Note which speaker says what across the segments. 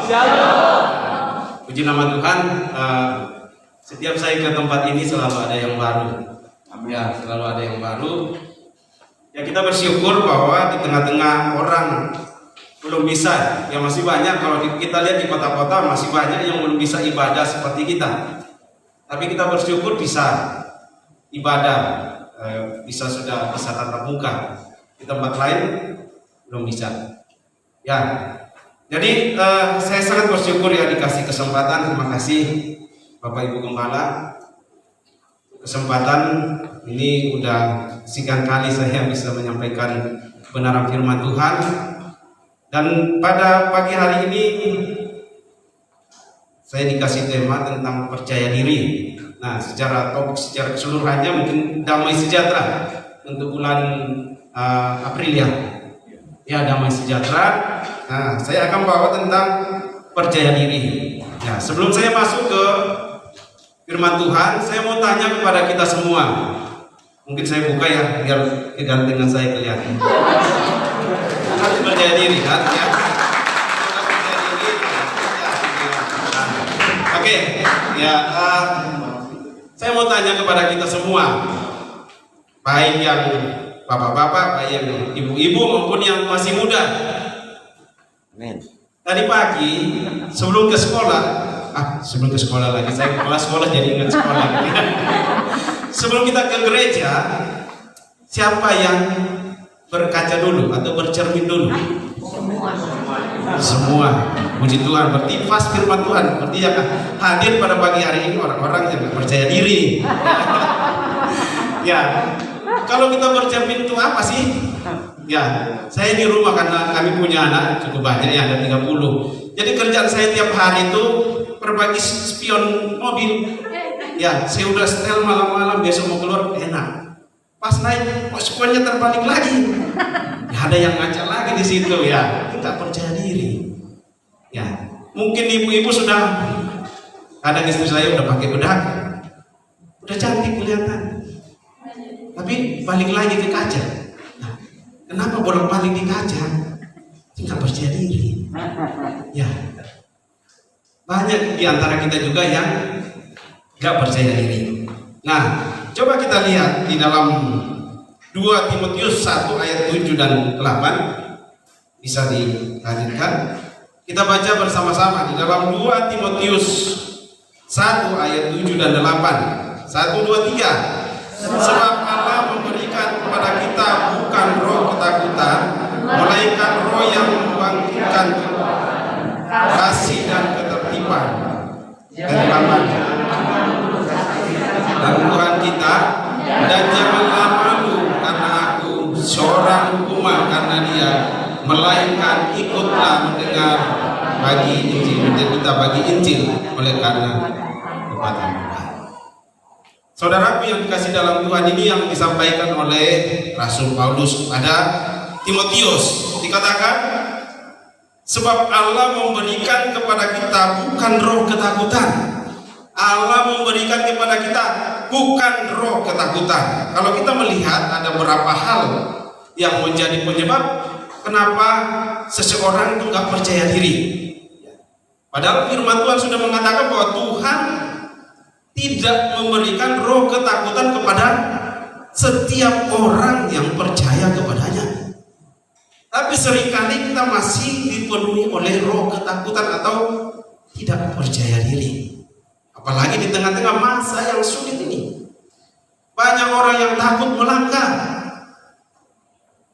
Speaker 1: Shalom.
Speaker 2: Puji nama Tuhan. Setiap saya ke tempat ini selalu ada yang baru. Ya, selalu ada yang baru. Ya, kita bersyukur bahwa di tengah-tengah orang belum bisa. Ya, masih banyak. Kalau kita lihat di kota-kota masih banyak yang belum bisa ibadah seperti kita. Tapi kita bersyukur bisa ibadah, sudah bisa tatap muka. Di tempat lain belum bisa. Ya, jadi saya sangat bersyukur ya dikasih kesempatan. Terima kasih Bapak Ibu Gembala. Kesempatan ini udah sekian kali saya bisa menyampaikan kebenaran firman Tuhan. Dan pada pagi hari ini saya dikasih tema tentang percaya diri. Nah, secara keseluruhannya mungkin damai sejahtera untuk bulan April ya. Ya, damai sejahtera. Nah, saya akan bawa tentang percaya diri. Ya, sebelum saya masuk ke firman Tuhan, saya mau tanya kepada kita semua. Mungkin saya buka ya, biar kegantengan saya kelihatan. Harus percaya diri kan? Ya. Oke, ya. Saya mau tanya kepada kita semua, baik yang bapak-bapak, baik yang ibu-ibu maupun yang masih muda.
Speaker 1: Amin.
Speaker 2: Tadi pagi sebelum ke sekolah lagi, saya kelas sekolah jadi ingat sekolah. Sebelum kita ke gereja, siapa yang berkaca dulu atau bercermin dulu? Semua. Puji Tuhan, berarti pas firman Tuhan. Berarti yang hadir pada pagi hari ini orang-orang yang percaya diri. Ya, kalau kita bercermin itu apa sih? Ya, saya di rumah karena kami punya anak cukup banyak ya, ada 30. Jadi kerjaan saya tiap hari itu berbagi spion mobil. Ya, saya udah setel malam-malam, besok mau keluar enak. Pas naik, kok spionnya terbalik lagi. Ya, ada yang ngaca lagi di situ ya. Kita percaya diri. Ya, mungkin ibu-ibu sudah, kadang istri saya udah pakai bedak, udah cantik kelihatan. Tapi balik lagi ke kaca. Nah, kenapa bolak-balik di kaca? Tidak percaya diri. Ya, banyak di antara kita juga yang gak percaya diri. Nah, coba kita lihat di dalam 2 Timotius 1 ayat 7 dan 8. Bisa dihadirkan. Kita baca bersama-sama di dalam 2 Timotius 1 ayat 7 dan 8. 1, 2, 3. Sebab Allah memberikan kepada kita bukan roh ketakutan, melainkan roh yang membangkitkan kasih dan ketertiban. Dan 8. Dan Tuhan kita, dan janganlah malu karena aku seorang hukuman karena dia, melainkan ikutlah mendengar bagi Injil, kita bagi Injil oleh karena kekuatan Tuhan. Saudaraku yang dikasih dalam Tuhan, ini yang disampaikan oleh Rasul Paulus pada Timotius. Dikatakan, sebab Allah memberikan kepada kita bukan roh ketakutan. Allah memberikan kepada kita bukan roh ketakutan. Kalau kita melihat ada beberapa hal yang menjadi penyebab kenapa seseorang itu nggak percaya diri. Padahal firman Tuhan sudah mengatakan bahwa Tuhan tidak memberikan roh ketakutan kepada setiap orang yang percaya kepadanya. Tapi seringkali kita masih dipenuhi oleh roh ketakutan atau tidak percaya diri. Apalagi di tengah-tengah masa yang sulit ini. Banyak orang yang takut melangkah.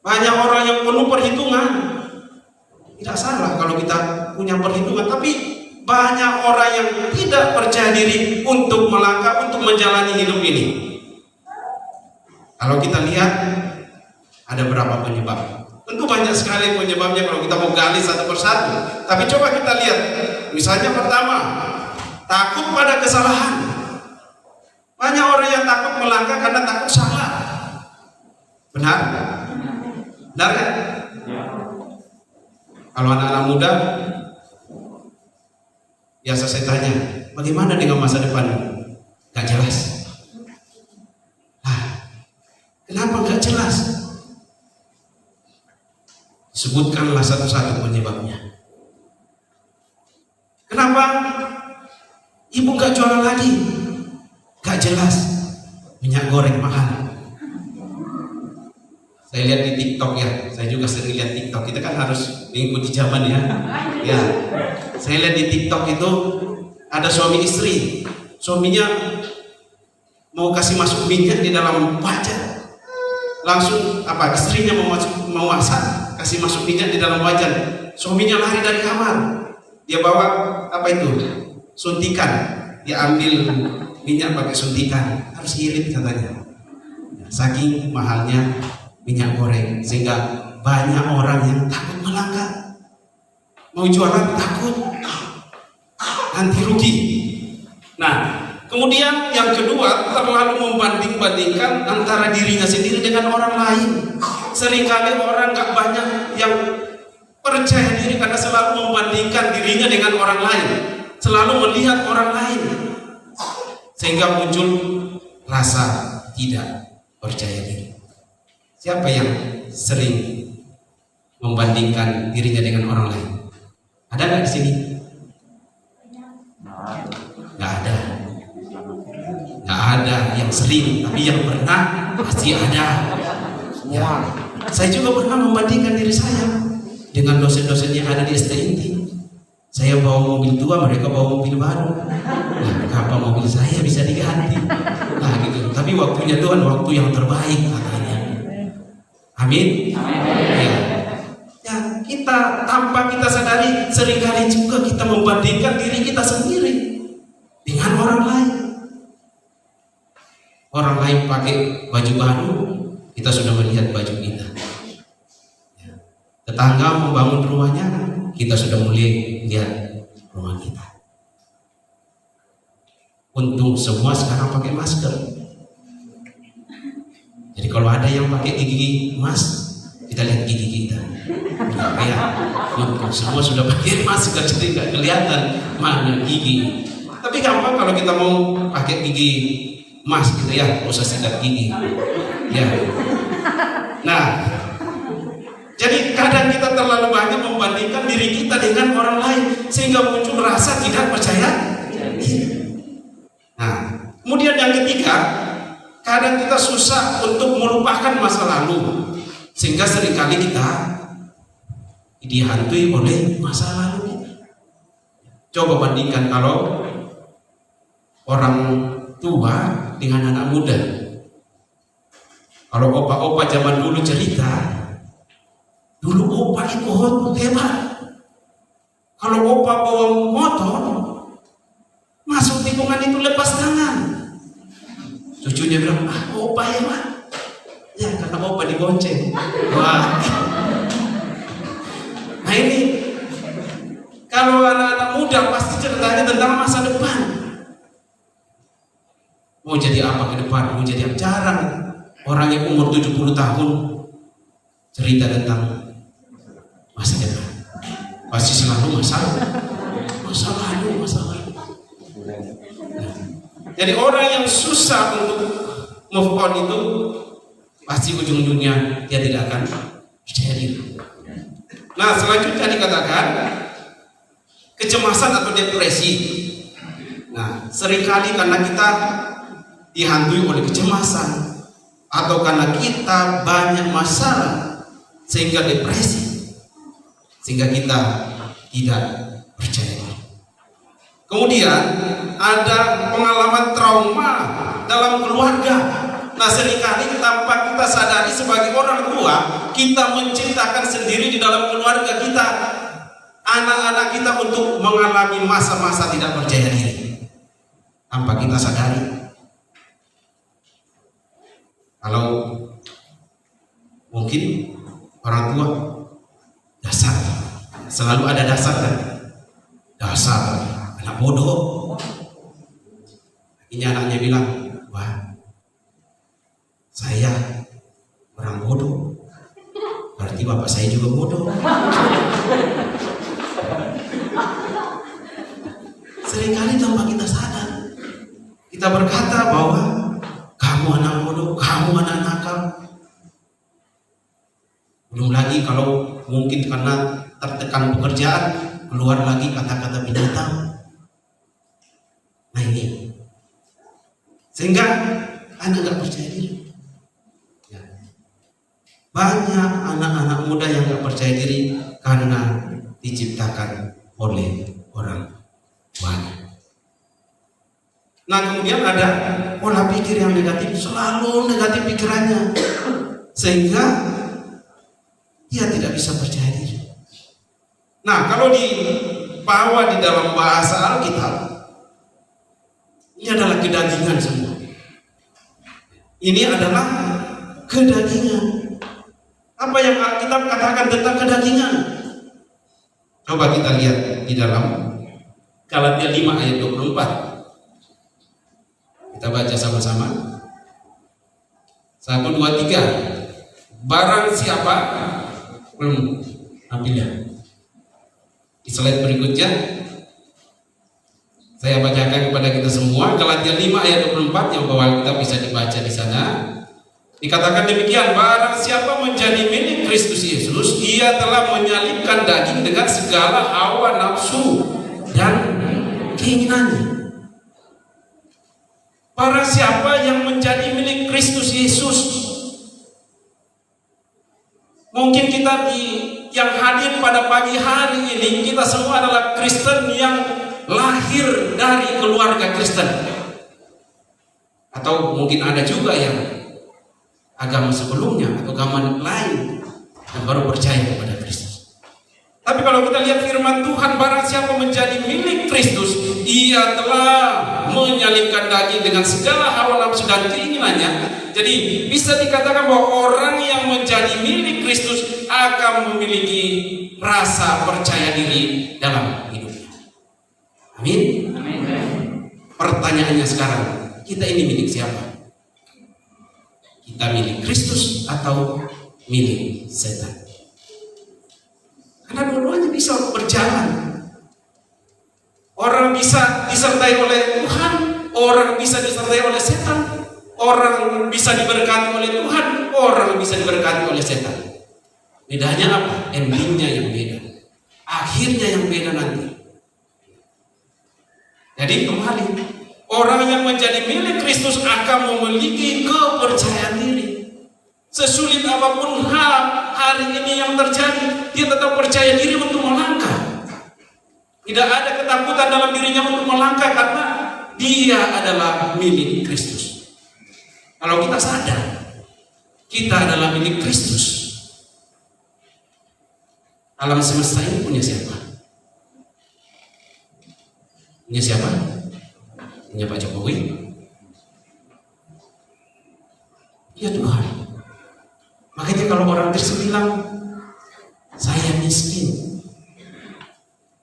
Speaker 2: Banyak orang yang penuh perhitungan. Tidak salah kalau kita punya perhitungan, tapi banyak orang yang tidak percaya diri untuk melangkah, untuk menjalani hidup ini. Kalau kita lihat ada berapa penyebab. Tentu banyak sekali penyebabnya kalau kita mau gali satu persatu. Tapi coba kita lihat. Misalnya pertama, takut pada kesalahan. Banyak orang yang takut melangkah karena takut salah. Benar? Benar kan? Kalau anak-anak muda, biasa saya tanya, bagaimana dengan masa depan? Gak jelas. Nah, kenapa gak jelas? Sebutkanlah satu-satu penyebabnya. Kenapa ibu gak jualan lagi? Gak jelas, minyak goreng mahal. Saya lihat di TikTok ya, saya juga sering lihat TikTok. Kita kan harus mengikuti zaman ya. Ya, saya lihat di TikTok itu ada suami istri. Suaminya mau kasih masuk minyak di dalam wajan. Langsung istrinya mau masak, kasih masuk minyak di dalam wajan. Suaminya lari dari kamar. Dia bawa suntikan. Dia ambil minyak pakai suntikan, harus irit katanya. Saking mahalnya minyak goreng, sehingga banyak orang yang takut melanggar. Mau jualan takut, nanti rugi. Nah, kemudian yang kedua, terlalu membanding-bandingkan antara dirinya sendiri dengan orang lain. Seringkali orang gak banyak yang percaya diri karena selalu membandingkan dirinya dengan orang lain, selalu melihat orang lain, sehingga muncul rasa tidak percaya diri. Siapa yang sering membandingkan dirinya dengan orang lain? Ada nggak di sini? Nggak ada. Nggak ada yang sering, tapi yang pernah pasti ada. Ya, saya juga pernah membandingkan diri saya dengan dosen-dosen yang ada di STINT. Saya bawa mobil tua, mereka bawa mobil baru. Nah, kenapa mobil saya bisa diganti? Nah, gitu. Tapi waktunya Tuhan waktu yang terbaik katanya. Amin. Ya. Ya, kita tanpa kita sadari seringkali juga kita membandingkan diri kita sendiri dengan orang lain. Orang lain pakai baju baru, kita sudah melihat baju kita. Ya. Tetangga membangun rumahnya, kita sudah mulai lihat rumah kita. Untung semua sekarang pakai masker. Jadi kalau ada yang pakai gigi emas, kita lihat gigi kita. Ya, untung semua sudah pakai masker, jadi nggak kelihatan mana gigi. Tapi gampang kalau kita mau pakai gigi emas gitu ya, usah sikat gigi. Ya. Nah, jadi kadang kita terlalu banyak membandingkan diri kita dengan orang lain sehingga muncul rasa tidak percaya diri. Nah, kemudian yang ketiga, kadang kita susah untuk melupakan masa lalu sehingga seringkali kita dihantui oleh masa lalu kita. Coba bandingkan kalau orang tua dengan anak muda. Kalau opa-opa zaman dulu cerita, dulu opa itu hebat. Kalau opa bawa motor, masuk tikungan itu lepas tangan. Cucunya bilang, opa hebat. Ya, karena opa digonceng. Wah. Nah ini, kalau anak-anak muda pasti ceritanya tentang masa depan. Mau jadi apa ke depan? Mau jadi apa? Jarang orang yang umur 70 tahun cerita tentang masa depan. Pasti selalu masa lalu. Jadi orang yang susah untuk move on itu pasti ujung-ujungnya dia tidak akan percaya diri. Nah, selanjutnya dikatakan kecemasan atau depresi. Nah, seringkali karena kita dihantui oleh kecemasan atau karena kita banyak masalah sehingga depresi, sehingga kita tidak percaya diri. Kemudian ada pengalaman trauma dalam keluarga. Nah, seringkali tanpa kita sadari sebagai orang tua, kita menciptakan sendiri di dalam keluarga kita anak-anak kita untuk mengalami masa-masa tidak percaya diri tanpa kita sadari. Kalau mungkin orang tua dasar, selalu ada dasar kan? Dasar anak bodoh. Ini anaknya bilang, wah, saya orang bodoh, berarti bapak saya juga bodoh. Seringkali tanpa kita sadar, kita berkata bahwa kamu anak bodoh, kamu anak nakal. Belum lagi kalau mungkin karena tertekan pekerjaan, keluar lagi kata-kata binatang. Sehingga Anda nggak percaya diri. Ya. Banyak anak-anak muda yang nggak percaya diri karena diciptakan oleh orang tuanya. Nah, kemudian ada pola pikir yang negatif, selalu negatif pikirannya, sehingga dia tidak bisa percaya diri. Nah, kalau dibawa di dalam bahasa Alkitab, ini adalah kedagingan semua. Ini adalah kedagingan. Apa yang Alkitab katakan tentang kedagingan? Coba kita lihat di dalam Galatia 5 ayat 24. Kita baca sama-sama. 1, 2, 3. Barang siapa belum ambilnya. Di slide berikutnya saya bacakan kepada kita semua Galatia 5 ayat 24 yang bawah kita bisa dibaca di sana. Dikatakan demikian, barang siapa menjadi milik Kristus Yesus, ia telah menyalibkan daging dengan segala hawa nafsu dan keinginannya. Barang siapa yang menjadi milik Kristus Yesus, mungkin kita yang hadir pada pagi hari ini, kita semua adalah Kristen yang lahir dari keluarga Kristen. Atau mungkin ada juga yang agama sebelumnya atau agama lain yang baru percaya kepada Kristus. Tapi kalau kita lihat firman Tuhan, barang siapa menjadi milik Kristus, ia telah menyalibkan daging dengan segala hawa nafsu dan keinginannya. Jadi bisa dikatakan bahwa orang yang menjadi milik Kristus akan memiliki rasa percaya diri dalam hidupnya. Amin. Pertanyaannya sekarang, kita ini milik siapa? Kita milik Kristus atau milik setan? Karena dua-duanya bisa berjalan. Orang bisa disertai oleh Tuhan, orang bisa disertai oleh setan. Orang bisa diberkati oleh Tuhan, orang bisa diberkati oleh setan. Bedanya apa? Endingnya yang beda, akhirnya yang beda nanti. Jadi kembali, orang yang menjadi milik Kristus akan memiliki kepercayaan diri. Sesulit apapun hal hari ini yang terjadi, dia tetap percaya diri untuk melangkah. Tidak ada ketakutan dalam dirinya untuk melangkah karena dia adalah milik Kristus. Kalau kita sadar kita adalah milik Kristus, alam semesta ini punya siapa? Punya siapa? Punya Pak Jokowi? Ya Tuhan. Makanya kalau orang Kristen bilang saya miskin,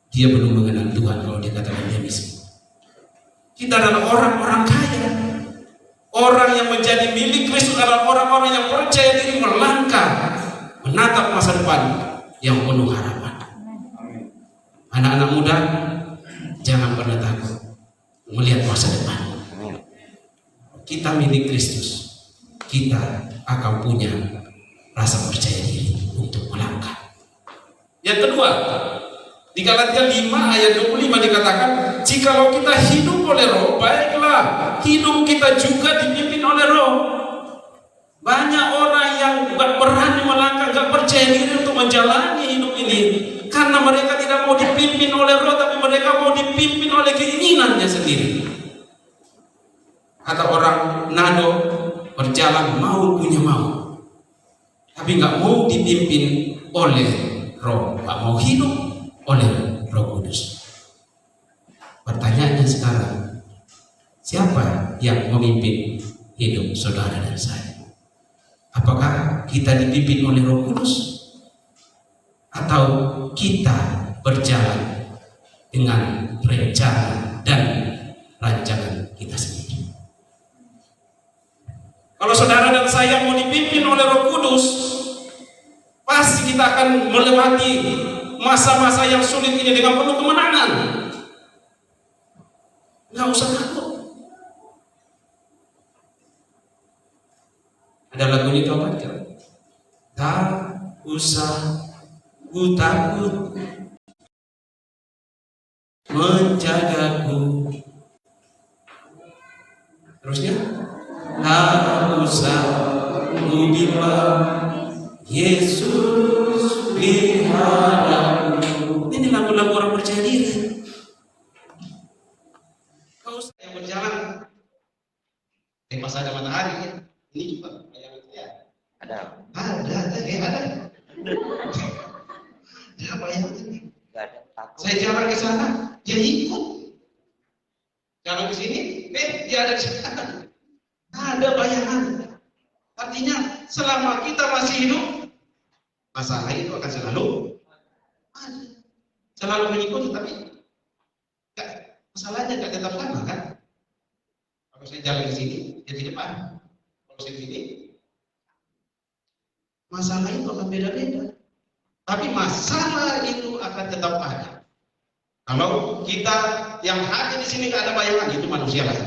Speaker 2: dia belum mengenal Tuhan kalau dia katakan dia miskin. Kita adalah orang-orang kaya. Orang yang menjadi milik Kristus adalah orang-orang yang percaya diri melangkah, menatap masa depan yang penuh harapan. Anak-anak muda, jangan pernah takut melihat masa depan. Kita milik Kristus, kita akan punya rasa percaya diri untuk melangkah. Yang kedua, di Galatia 5 ayat 25 dikatakan, jikalau kita hidup oleh Roh, baiklah hidup kita juga dipimpin oleh Roh. Banyak orang yang gak berani melangkah, gak percaya diri untuk menjalani hidup ini karena mereka tidak mau dipimpin oleh Roh, tapi mereka mau dipimpin oleh keinginannya sendiri. Kata orang Nado, berjalan mau punya mau, tapi gak mau dipimpin oleh Roh, gak mau hidup oleh Roh Kudus. Pertanyaannya sekarang, siapa yang memimpin hidup saudara dan saya? Apakah kita dipimpin oleh Roh Kudus atau kita berjalan dengan rencana dan rancangan kita sendiri? Kalau saudara dan saya mau dipimpin oleh Roh Kudus, pasti kita akan melewati masa-masa yang sulit ini dengan penuh kemenangan. Nggak usah takut. Ada lagunya itu apa? Tak usah ku takut, menjagaku. Terusnya, aku sanggup bila Yesus peliharaku. Ini lagu-lagu orang percaya diri. Kau yang berjalan pas ada matahari ya. Ini juga yang ya. Ada. Ada. Ya apa yang ini? Saya jalan ke sana, dia ikut. Jalan ke sini, dia ada di sana. Ada bayangan. Artinya selama kita masih hidup, masalah itu akan selalu ada. Selalu mengikuti, tapi masalahnya nggak tetap sama kan? Kalau saya jalan ke sini, dia di depan. Kalau saya di sini, masalah itu akan beda-beda. Tapi masalah itu akan tetap ada. Kalau kita yang hadir di sini nggak ada bayangan, itu manusia lah.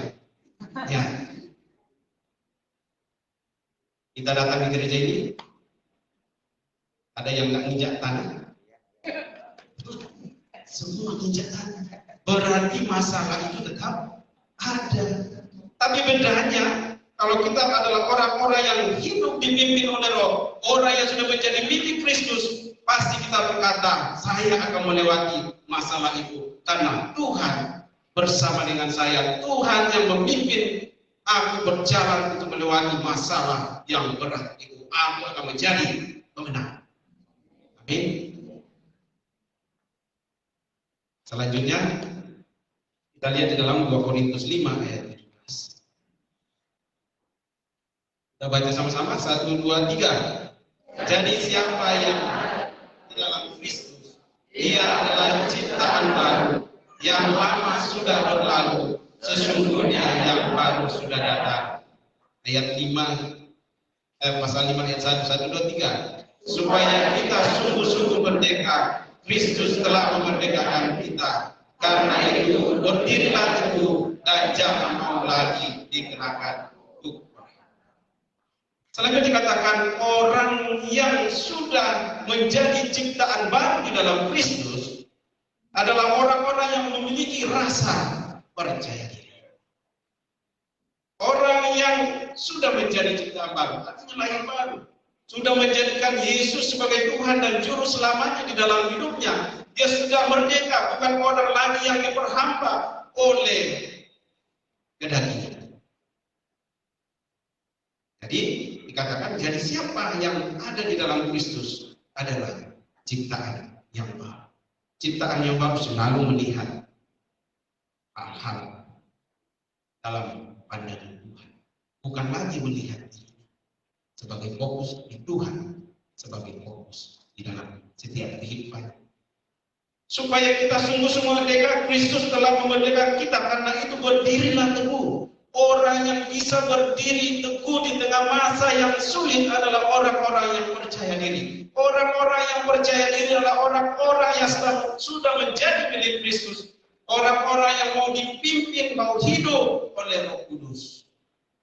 Speaker 2: Ya. Kita datang di gereja ini, ada yang nggak nginjak tanah, semua nginjak tanah. Berarti masalah itu tetap ada. Tapi bedanya, kalau kita adalah orang-orang yang hidup dipimpin oleh Roh, orang yang sudah menjadi milik Kristus, pasti kita berkata, saya akan melewati masalah itu karena Tuhan bersama dengan saya. Tuhan yang memimpin aku berjalan untuk melewati masalah yang berat itu. Aku akan menjadi pemenang. Amin. Selanjutnya kita lihat di dalam 2 Korintus 5 ayat 17. Kita baca sama-sama 1, 2, 3. Jadi siapa yang di dalam Kristus, dia adalah ciptaan baru, yang lama sudah berlalu, sesungguhnya yang baru sudah datang. Ayat 5, pasal 5 ayat 1, 2, 3. Supaya kita sungguh-sungguh merdeka, Kristus telah memerdekakan kita. Karena itu berdirilah teguh dan jangan mau lagi dikenakan hukum. Selanjutnya dikatakan orang yang sudah menjadi ciptaan baru di dalam Kristus adalah orang-orang yang memiliki rasa percaya diri. Orang yang sudah menjadi ciptaan baru, artinya lahir baru, sudah menjadikan Yesus sebagai Tuhan dan Juru Selamatnya di dalam hidupnya. Dia sudah merdeka, bukan orang lagi yang diperhamba oleh kedagingan. Jadi dikatakan, jadi siapa yang ada di dalam Kristus adalah ciptaan yang baru. Ciptaan yang baru selalu melihat hal-hal dalam pandangan Tuhan. Bukan lagi melihat dirinya sebagai fokus di Tuhan, sebagai fokus di dalam setiap kehidupan. Supaya kita sungguh-sungguh merdeka, Kristus telah memerdekakan kita. Karena itu berdirilah teguh. Orang yang bisa berdiri teguh di tengah masa yang sulit adalah orang-orang yang percaya diri. Orang-orang yang percaya diri adalah orang-orang yang sudah menjadi milik Kristus. Orang-orang yang mau dipimpin, mau hidup oleh Roh Kudus.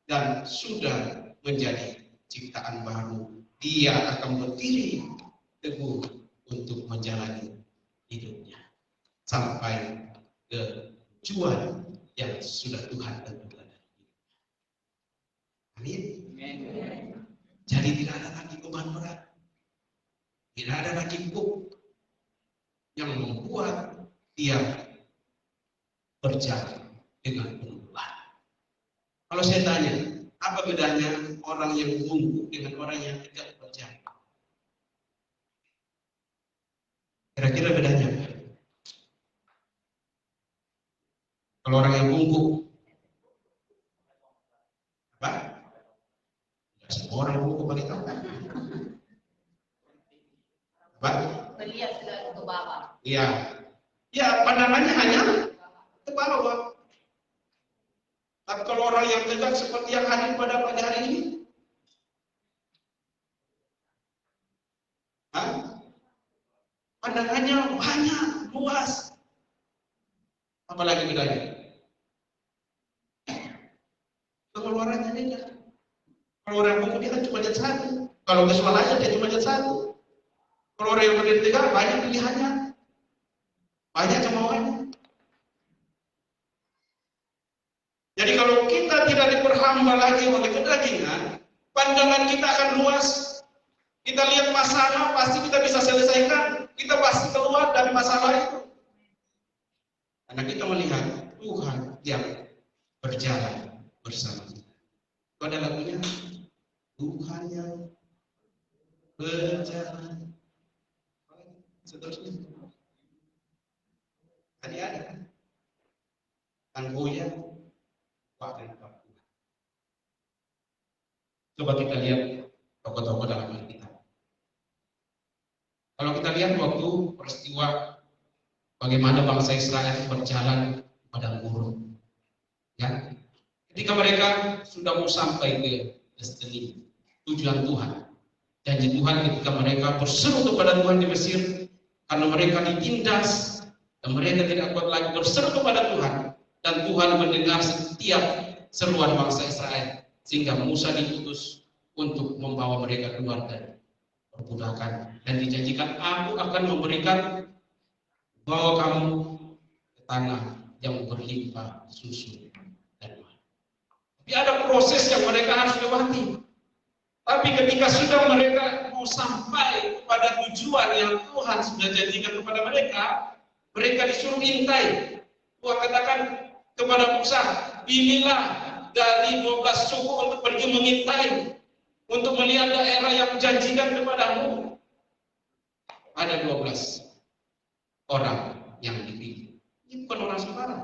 Speaker 2: Dan sudah menjadi ciptaan baru. Dia akan berdiri teguh untuk menjalani hidupnya sampai ke tujuan yang sudah Tuhan tentukan. Amin. Jadi tidak ada lagi beban berat, tidak ada lagi hukum yang membuat dia berjalan dengan penuh beban. Kalau saya tanya, apa bedanya orang yang bungkuk dengan orang yang tidak berjalan? Kira-kira bedanya apa? Kalau orang yang bungkuk, apa? Tidak semua orang bungkuk bagi tahu. Apa?
Speaker 3: Melihat selalu ke bawah.
Speaker 2: Iya. Ya, pandangannya hanya ke bawah. Tapi kalau orang yang tegak seperti yang hadir pada pagi hari ini, pandangannya banyak, luas. Apalagi bedanya? Pengeluarannya beda. Kalau orang bungkuk dia kan cuma lihat satu. Kalau ke swalaya dia cuma lihat satu. Kalau orang yang berdiri tegak banyak pilihannya, banyak kemauannya. Jadi kalau kita tidak hamba lagi oleh kedagingan, pandangan kita akan luas. Kita lihat masalah, pasti kita bisa selesaikan. Kita pasti keluar dari masalah itu. Karena kita melihat Tuhan yang berjalan bersama kita. Itu ada lagunya, Tuhan yang berjalan. Seterusnya. Tadi ada kan? Tanggoya, Pak. Coba kita lihat tokoh-tokoh dalam Alkitab. Kalau kita lihat waktu peristiwa bagaimana bangsa Israel berjalan padang gurun, ya, ketika mereka sudah mau sampai ke destiny, tujuan Tuhan, janji Tuhan, ketika mereka berseru kepada Tuhan di Mesir, karena mereka ditindas dan mereka tidak kuat lagi berseru kepada Tuhan, dan Tuhan mendengar setiap seruan bangsa Israel, sehingga Musa diutus untuk membawa mereka keluar dari perbudakan, dan dijanjikan, aku akan memberikan bawa kamu ke tanah yang berlimpah susu dan madu. Tapi ada proses yang mereka harus lewati. Tapi ketika sudah mereka mau sampai kepada tujuan yang Tuhan sudah janjikan kepada mereka, mereka disuruh intai. Tuhan katakan kepada Musa, pilihlah dari 12 suku untuk pergi mengintai, untuk melihat daerah yang dijanjikan kepadamu. Ada 12 orang yang dipilih. Ini bukan orang sembarang.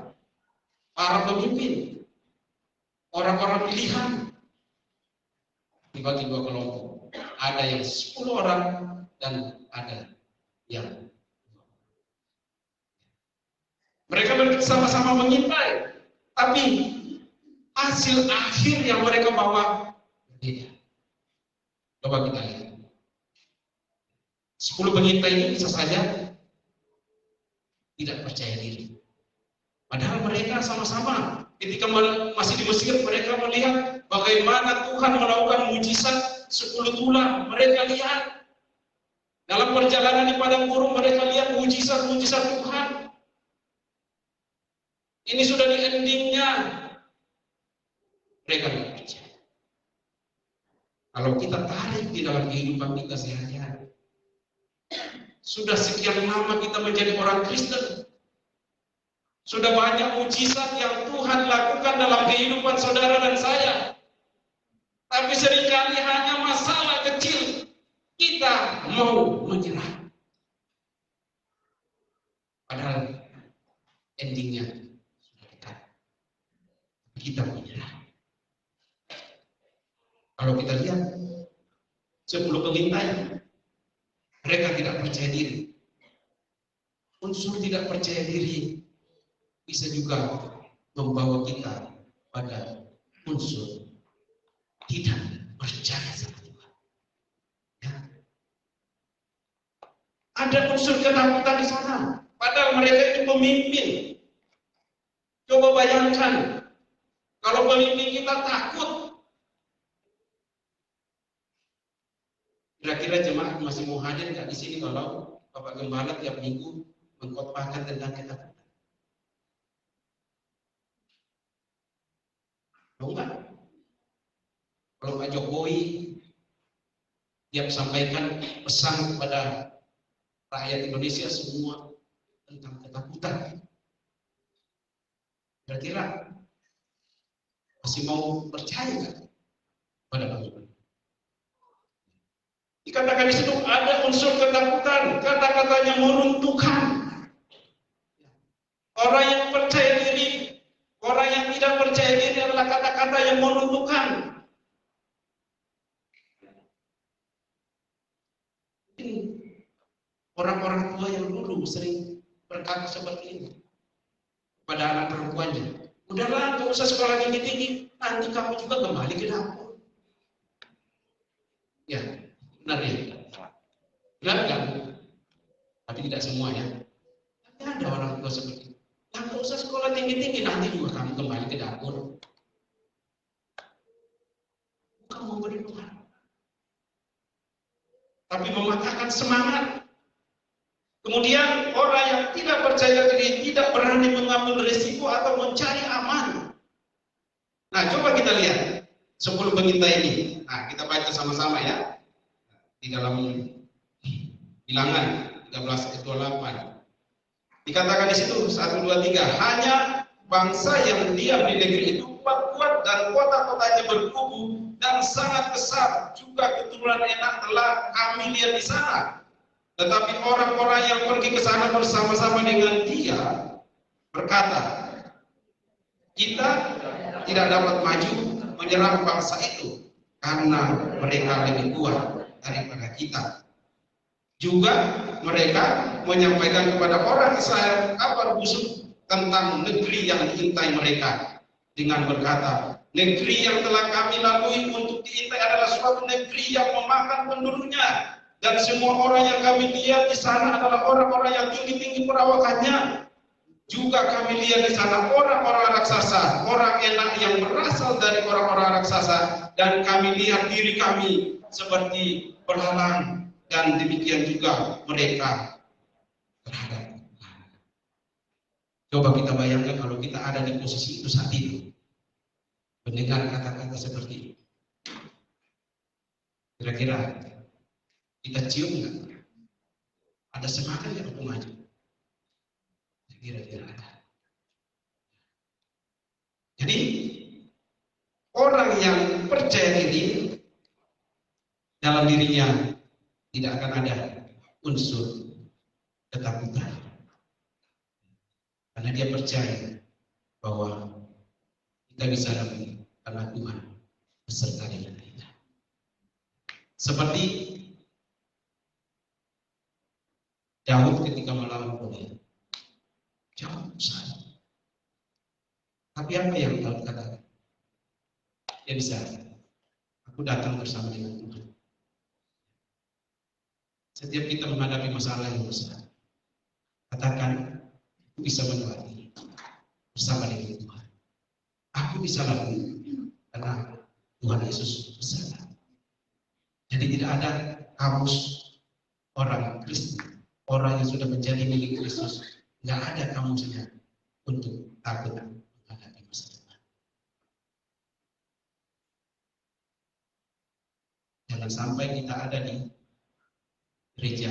Speaker 2: Para pemimpin, orang-orang pilihan, dibagi 2 kelompok. Ada yang 10 orang dan ada yang mereka bersama-sama mengintai, tapi hasil akhir yang mereka bawa berbeda. Coba kita lihat. 10 pengintai ini bisa saja tidak percaya diri. Padahal mereka sama-sama ketika masih di Mesir, mereka melihat bagaimana Tuhan melakukan mujizat 10 tulah. Mereka lihat dalam perjalanan di padang gurun, mereka lihat mujizat-mujizat Tuhan. Ini sudah di endingnya. Mereka tidak percaya. Kalau kita tarik di dalam kehidupan kita sehari-hari, sudah sekian lama kita menjadi orang Kristen, sudah banyak mujizat yang Tuhan lakukan dalam kehidupan saudara dan saya, tapi seringkali hanya masalah kecil kita mau menyerah, padahal endingnya sudah dekat, kita menyerah. Kalau kita lihat 10 pengintai, mereka tidak percaya diri. Unsur tidak percaya diri bisa juga membawa kita pada unsur tidak percaya sama Tuhan. Ya. Ada unsur ketakutan di sana. Padahal mereka itu pemimpin. Coba bayangkan, kalau pemimpin kita takut, kira-kira jemaat masih mau hadir nggak di sini kalau Bapak Gembala tiap minggu mengkhotbahkan tentang ketakutan? Enggak. Kalau Pak Jokowi dia sampaikan pesan kepada rakyat Indonesia semua tentang ketakutan, kira-kira masih mau percaya nggak pada Bapak? Dikatakan di situ ada unsur ketakutan, kata-katanya meruntuhkan. Orang yang percaya diri, orang yang tidak percaya diri adalah kata-kata yang meruntuhkan. Orang-orang tua yang dulu sering berkata seperti ini pada anak perempuannya, udahlah, gak usah sekolah tinggi-tinggi, nanti kamu juga kembali ke dapur. Ya, benar ya? Benar kan? Tapi tidak semua ya. Tapi ada orang tua seperti itu. Gak usah sekolah tinggi-tinggi, nanti juga kamu kembali ke dapur. Bukan memberi Tuhan, tapi mematahkan semangat. Kemudian orang yang tidak percaya diri, tidak berani mengambil risiko atau mencari aman. Nah, coba kita lihat. 10 pengintai ini. Nah, kita baca sama-sama ya. Di dalam Bilangan 13 ayat 28. Dikatakan di situ 1, 2, 3, hanya bangsa yang diam di negeri itu kuat-kuat dan kota-kotanya berkubu dan sangat besar. Juga keturunan Enak telah kami lihat di sana. Tetapi orang-orang yang pergi ke sana bersama-sama dengan dia berkata, kita tidak dapat maju menyerang bangsa itu karena mereka lebih kuat daripada kita. Juga mereka menyampaikan kepada orang Israel kabar busuk tentang negeri yang diintai mereka dengan berkata, negeri yang telah kami lalui untuk diintai adalah suatu negeri yang memakan penduduknya, dan semua orang yang kami lihat di sana adalah orang-orang yang tinggi-tinggi perawakannya. Juga kami lihat di sana orang-orang raksasa, orang Enak yang berasal dari orang-orang raksasa, dan kami lihat diri kami seperti belalang, dan demikian juga mereka terhadap Tuhan. Coba kita bayangkan kalau kita ada di posisi itu saat itu, mendengar kata-kata seperti ini. Kira-kira kita cium nggak? Ada semangat nggak untuk maju? Kira-kira ada. Jadi orang yang percaya diri dalam dirinya tidak akan ada unsur ketakutan, karena dia percaya bahwa kita bisa lalui karena Tuhan beserta dengan kita. Seperti Daud ketika melawan Goliat, jauh besar. Tapi apa yang Daud katakan? Dia bisa, aku datang bersama dengan Tuhan. Setiap kita menghadapi masalah yang besar, katakan, aku bisa melewati bersama dengan Tuhan. Aku bisa lalui karena Tuhan Yesus beserta. Jadi tidak ada kamus orang Kristen, orang yang sudah menjadi milik Kristus, nggak ada kamusnya untuk takut menghadapi masa depan. Jangan sampai kita ada di gereja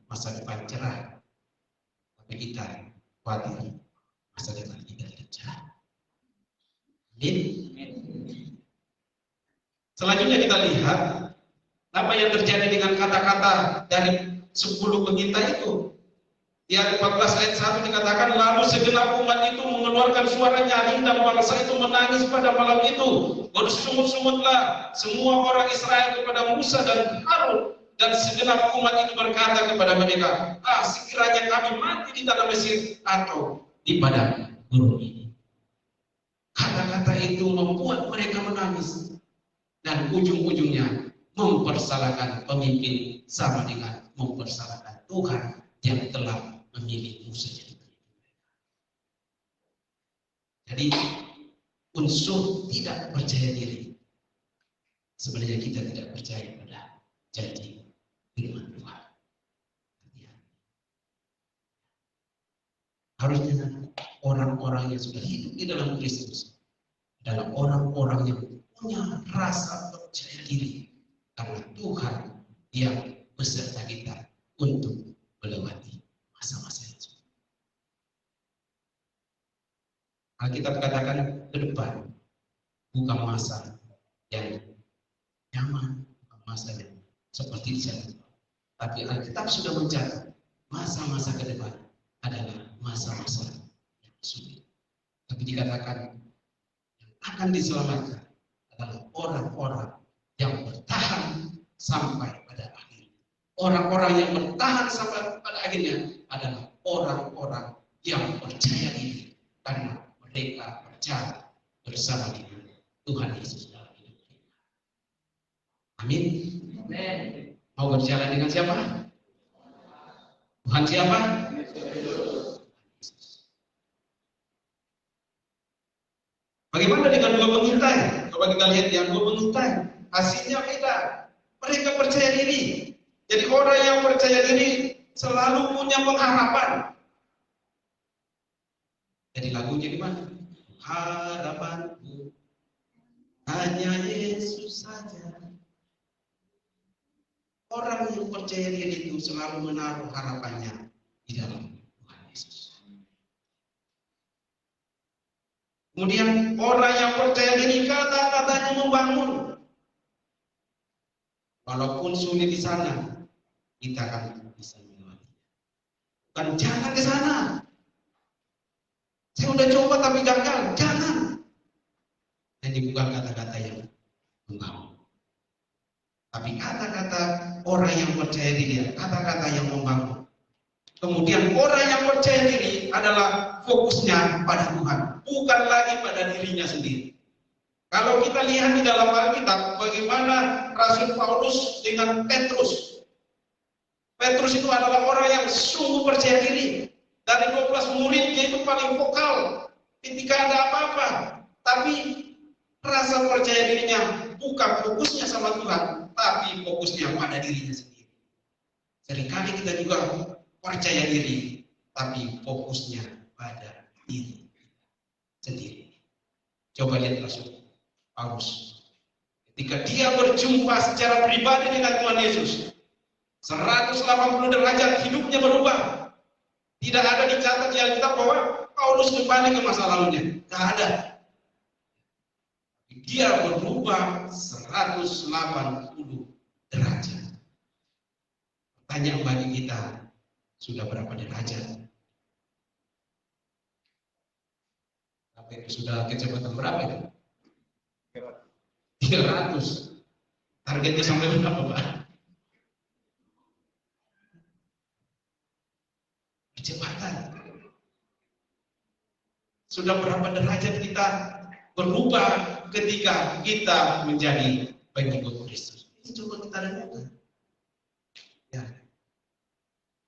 Speaker 2: masa depan cerah, tapi kita khawatir masa depan kita tidak cerah. Amin. Selanjutnya kita lihat apa yang terjadi dengan kata-kata dari 10 pengintai itu. Di ayat 14 ayat 1 dikatakan, lalu segenap umat itu mengeluarkan suara nyanyi dan bangsa itu menangis pada malam itu. Bersungut-sungutlah semua orang Israel kepada Musa dan Harun, dan segenap umat itu berkata kepada mereka, sekiranya kami mati di tanah Mesir atau di padang gurun ini. Kata-kata itu membuat mereka menangis, dan ujung-ujungnya mempersalahkan pemimpin sama dengan mempersalahkan Tuhan yang telah memilih Musa jadi pemimpin. Jadi unsur tidak percaya diri, sebenarnya kita tidak percaya pada janji firman Tuhan. Harusnya orang-orang yang sudah hidup di dalam Kristus adalah orang-orang yang punya rasa percaya diri karena Tuhan yang beserta kita untuk melewati masa-masa itu. Alkitab katakan ke depan bukan masa yang nyaman, bukan masa yang seperti di sana. Tapi Alkitab sudah mencatat masa-masa ke depan adalah masa-masa yang sulit. Tapi dikatakan yang akan diselamatkan adalah orang-orang yang bertahan sampai pada akhir. Orang-orang yang bertahan sampai pada akhirnya adalah orang-orang yang percaya diri karena mereka percaya bersama dengan Tuhan Yesus dalam hidup mereka. Amin.
Speaker 3: Amin.
Speaker 2: Mau berjalan dengan siapa? Tuhan siapa? Bagaimana dengan 2 pengintai? Coba kita lihat yang 2 pengintai. Hasilnya beda. Mereka percaya diri. Jadi orang yang percaya diri selalu punya pengharapan. Jadi lagunya gimana? Harapanku Hanya Yesus saja. Orang yang percaya diri itu selalu menaruh harapannya di dalam Tuhan Yesus. Kemudian orang yang percaya diri kata-katanya membangun. Walaupun sulit di sana, kita akan bisa melewati. Bukan jangan ke sana. Saya udah coba tapi gagal. Jangan. Ini bukan kata-kata yang membangun. Tapi kata-kata orang yang percaya diri, kata-kata yang membangun. Kemudian orang yang percaya diri adalah fokusnya pada Tuhan, bukan lagi pada dirinya sendiri. Kalau kita lihat di dalam Alkitab, bagaimana Rasul Paulus dengan Petrus. Petrus itu adalah orang yang sungguh percaya diri. Dari 12 murid, dia itu paling vokal ketika ada apa-apa. Tapi rasa percaya dirinya bukan fokusnya sama Tuhan, tapi fokusnya pada dirinya sendiri. Seringkali kita juga percaya diri, tapi fokusnya pada diri sendiri. Coba lihat Rasul Paulus. Ketika dia berjumpa secara pribadi dengan Tuhan Yesus, 180 derajat hidupnya berubah. Tidak ada dicatat di Alkitab bahwa Paulus kembali ke masa lalunya. Tidak ada. Dia berubah 180 derajat. Pertanyaan bagi kita, sudah berapa derajat? Apa itu sudah kecepatan berapa itu? 300. Targetnya sampai berapa, Pak? Kecepatan. Sudah berapa derajat kita berubah ketika kita menjadi pengikut Kristus? Ini coba kita renungkan. Ya.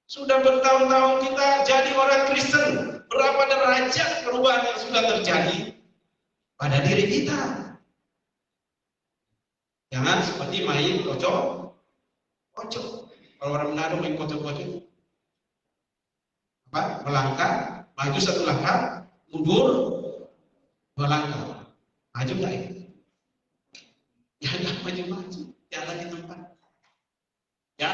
Speaker 2: Sudah bertahun-tahun kita jadi orang Kristen. Berapa derajat perubahan yang sudah terjadi pada diri kita? Jangan seperti main kocok. Kalau orang Manado main kocok-kocok, apa? Melangkah, maju 1 langkah, mundur 2 langkah. Maju nggak ya? Ya nggak maju-maju, jalan di tempat. Ya,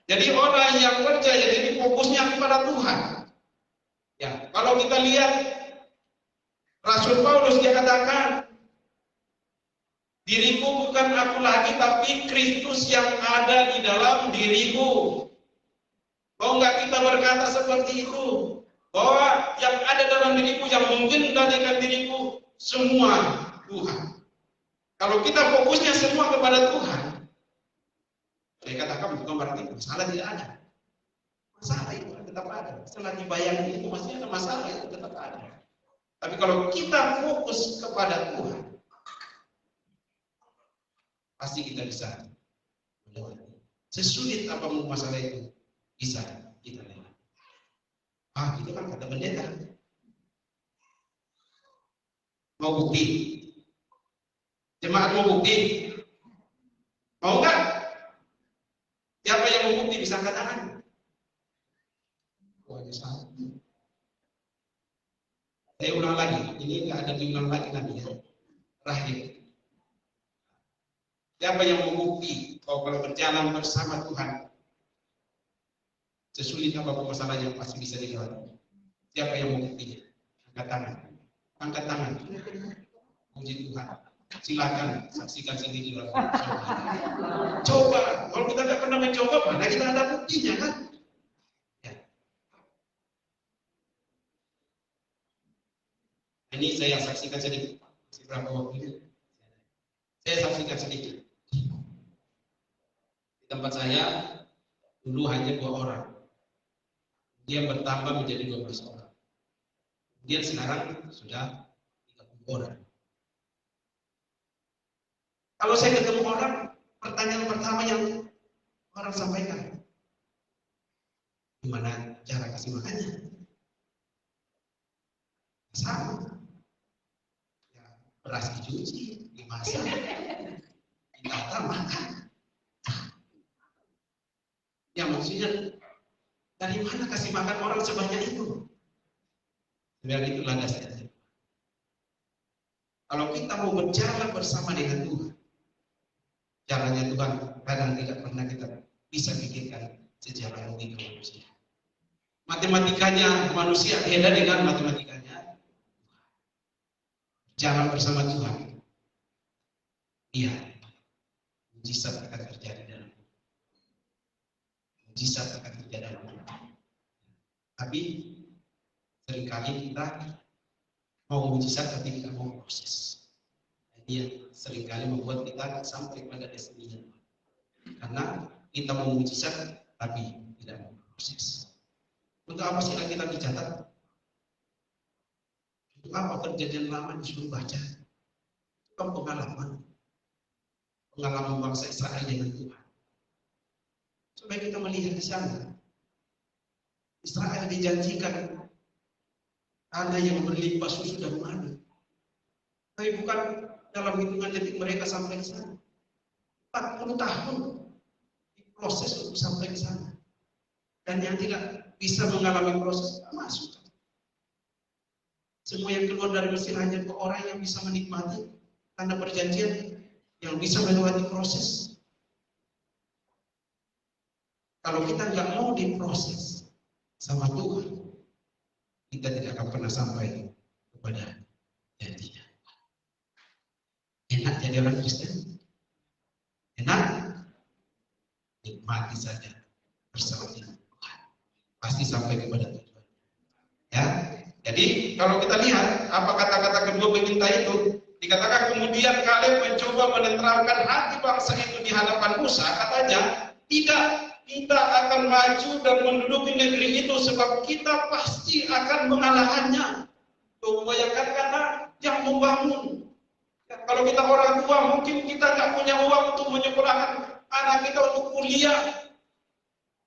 Speaker 2: jadi orang yang percaya jadi fokusnya kepada Tuhan. Ya, kalau kita lihat Rasul Paulus dia katakan, diriku bukan aku lagi, tapi Kristus yang ada di dalam diriku. Mau nggak kita berkata seperti itu? Bahwa yang ada dalam diriku, yang mengendalikan diriku, semua Tuhan. Kalau kita fokusnya semua kepada Tuhan, saya katakan bukan berarti masalah tidak ada. Masalah itu tetap ada. Setelah dibayangkan itu masih ada masalah, itu tetap ada. Tapi kalau kita fokus kepada Tuhan, pasti kita bisa melewati. Sesulit apapun masalah itu, bisa kita lewati. Itu kan kata pendeta. Mau bukti? Jemaat mau bukti? Mau nggak? Siapa yang mau bukti bisa angkat tangan? Saya ulang lagi. Ini nggak ada diulang lagi nanti ya. Terakhir. Siapa yang mau bukti kalau berjalan bersama Tuhan, sesulit apapun masalahnya pasti bisa dilewati? Siapa yang mau buktinya? Angkat tangan. Angkat tangan. Puji Tuhan. Silakan saksikan sendiri. Coba. Kalau kita nggak pernah mencoba, mana kita ada buktinya kan? Ya. Ini saya saksikan sedikit. Berapa waktu ini? Saya saksikan sedikit. Di tempat saya dulu hanya 2 orang. Dia bertambah menjadi 12 orang. Dia sekarang sudah 30 orang. Kalau saya ketemu orang, pertanyaan pertama yang orang sampaikan, gimana cara kasih makannya? Sama. Ya, beras dicuci, dimasak, ditata makan. Ya maksudnya, dari mana kasih makan orang sebanyak itu? Sebenarnya itu landasannya. Kalau kita mau berjalan bersama dengan Tuhan, jalannya Tuhan kadang tidak pernah kita bisa pikirkan secara logika manusia. Matematikanya manusia beda dengan matematikanya. Jalan bersama Tuhan, iya, mujizat akan terjadi dalam hidup. Mujizat akan terjadi dalam hidup. Tapi seringkali kita mau mujizat tapi tidak mau proses. Ini seringkali membuat kita sampai pada destinasi. Karena kita mau mujizat tapi tidak mau proses. Untuk apa sih kita dicatat? Untuk apa perjanjian lama disuruh baca? Itu kan pengalaman bangsa Israel dengan Tuhan. Supaya kita melihat di sana, Israel dijanjikan ada yang berlimpah susu dan madu. Tapi bukan dalam hitungan detik mereka sampai ke sana. 40 tahun diproses untuk sampai ke sana. Dan yang tidak bisa mengalami proses tidak masuk. Semua yang keluar dari Mesir hanya orang yang bisa menikmati tanda perjanjian, yang bisa melewati proses. Kalau kita nggak mau diproses sama Tuhan, kita tidak akan pernah sampai kepada janjinya. Enak jadi orang Kristen? Enak? Nikmati saja bersama dengan Tuhan. Pasti sampai kepada tujuan. Ya. Jadi kalau kita lihat apa kata-kata kedua peminta itu, dikatakan kemudian Kaleb mencoba menetralkan hati bangsa itu di hadapan Musa, katanya kita akan maju dan menduduki negeri itu sebab kita pasti akan mengalahkannya. Tuh, bayangkan karena yang membangun. Ya, kalau kita orang tua mungkin kita nggak punya uang untuk menyekolahkan anak kita untuk kuliah,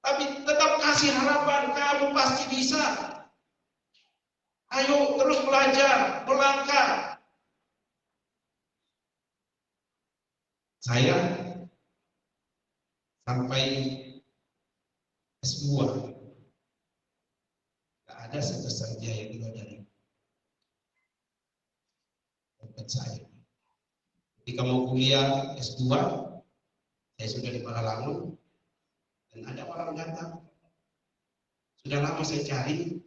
Speaker 2: tapi tetap kasih harapan, kamu pasti bisa. Ayo terus belajar, melangkah. Saya sampai S2 tidak ada sebesar biaya keluar dari tempat saya. Ketika mau kuliah S2, saya sudah di Palalangun dan ada orang datang. Sudah lama saya cari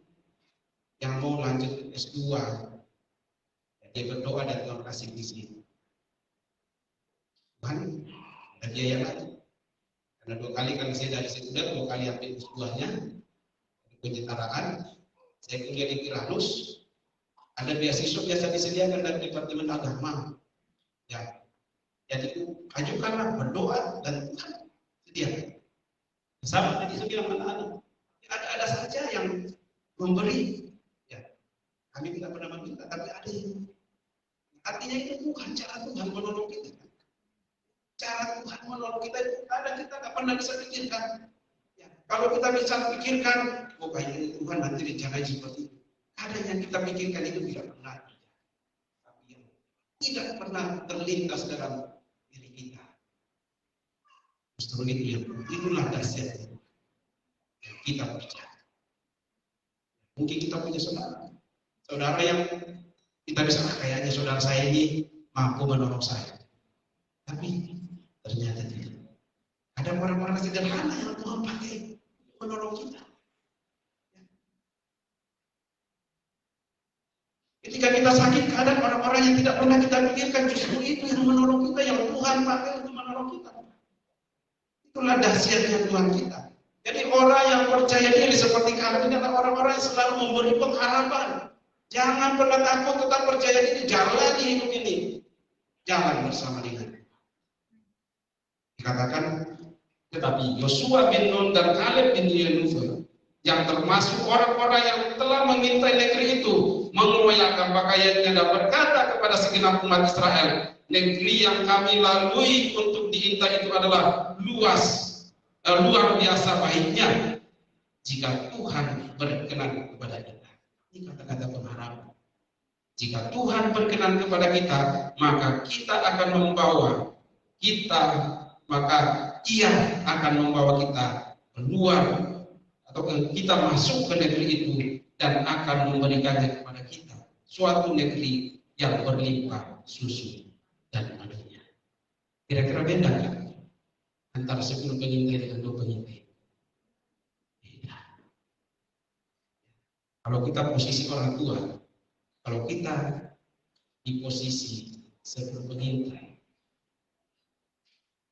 Speaker 2: yang mau lanjut S2. Dia berdoa dan Tuhan kasih di sini. Tuhan, ada biaya lagi. Karena 2 kali kan saya dari sekunder, 2 kali ambil S2-nya, penyetaraan, saya kuliah di Kiranus, ada beasiswa biasa disediakan dari Departemen Agama. Ya, jadi ajukanlah, berdoa dan Tuhan sediakan. Sama tadi saya bilang anak-anak, ada saja yang memberi. Ya, kami tidak pernah meminta, tapi ada yang artinya itu bukan cara Tuhan menolong kita. Cara Tuhan menolong kita itu kadang kita nggak pernah bisa pikirkan. Ya, kalau kita bisa pikirkan, oh kayaknya Tuhan nanti rencananya seperti itu. Kadang yang kita pikirkan itu tidak pernah terjadi. Tapi yang tidak pernah terlintas dalam diri kita. Justru itulah dahsyatnya yang kita percaya. Mungkin kita punya saudara yang kita bisa kayaknya saudara saya ini mampu menolong saya. Tapi ternyata tidak. Ada orang-orang sederhana yang Tuhan pakai menolong kita. Ketika kita sakit, ada orang-orang yang tidak pernah kita pikirkan, justru itu yang menolong kita, yang Tuhan pakai untuk menolong kita. Itulah dahsyatnya Tuhan kita. Jadi orang yang percaya diri seperti kami ini adalah orang-orang yang selalu memberi pengharapan. Jangan pernah takut, tetap percaya diri, jalani hidup ini. Jalan bersama dengan dikatakan, tetapi Yosua bin Nun dan Kaleb bin Yefune yang termasuk orang-orang yang telah mengintai negeri itu mengoyakkan pakaiannya dan berkata kepada segenap umat Israel, negeri yang kami lalui untuk diintai itu adalah luar biasa baiknya jika Tuhan berkenan kepada kita. Ini kata-kata pengharapan. Jika Tuhan berkenan kepada kita, maka kita akan membawa kita, maka Ia akan membawa kita keluar atau kita masuk ke negeri itu dan akan memberikannya kepada kita, suatu negeri
Speaker 4: yang berlimpah susu dan madunya. Kira-kira beda nggak antara 10 pengintai dengan 2 pengintai? Beda. Kalau kita posisi orang tua, kalau kita di posisi 10 pengintai,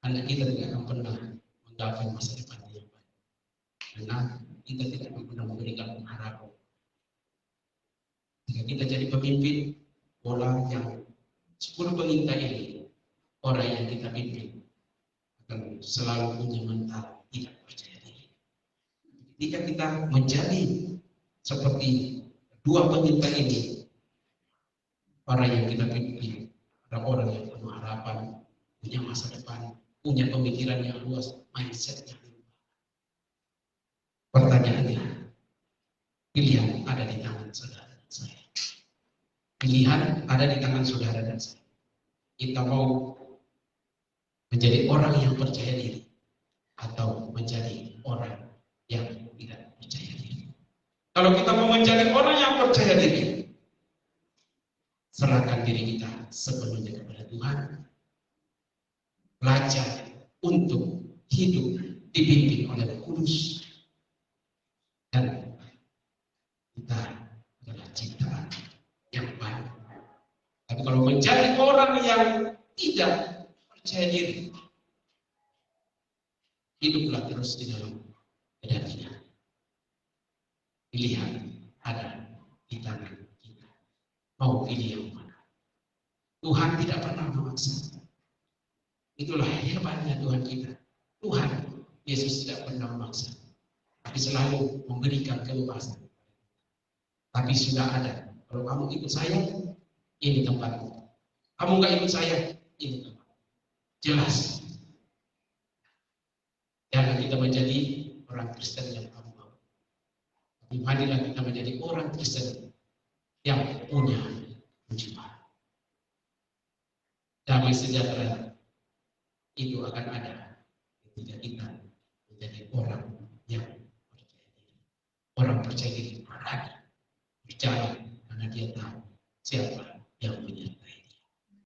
Speaker 4: anak kita tidak akan pernah menggapai masa depan yang baik, karena kita tidak akan pernah memberikan harapan. Jika kita jadi pemimpin bola yang 10 pengintai ini, orang yang kita pimpin akan selalu punya mental tidak percaya diri. Ketika kita menjadi seperti 2 pengintai ini, orang yang kita pimpin adalah orang yang penuh harapan, punya masa depan, punya pemikiran yang luas, mindset yang luas. Pertanyaannya, pilihan ada di tangan saudara dan saya. Pilihan ada di tangan saudara dan saya. Kita mau menjadi orang yang percaya diri atau menjadi orang yang tidak percaya diri. Kalau kita mau menjadi orang yang percaya diri, serahkan diri kita sepenuhnya kepada Tuhan. Belajar untuk hidup dipimpin oleh Roh Kudus, dan kita adalah ciptaan yang baik. Tapi kalau menjadi orang yang tidak percaya diri, hiduplah terus di dalam kedagingan. Pilihan ada di tangan kita. Mau pilih yang mana? Tuhan tidak pernah memaksa. Itulah hebatnya Tuhan kita. Tuhan Yesus tidak pernah memaksa, tapi selalu memberikan kebebasan. Tapi sudah ada. Kalau kamu ikut saya, ini tempatmu. Kamu nggak ikut saya, ini tempat. Jelas. Jangan kita menjadi orang Kristen yang kamu mau. Tapi marilah kita menjadi orang Kristen yang punya jiwa. Damai sejahtera itu akan ada ketika kita menjadi orang yang percaya diri. Orang percaya diri berani bicara karena dia tahu siapa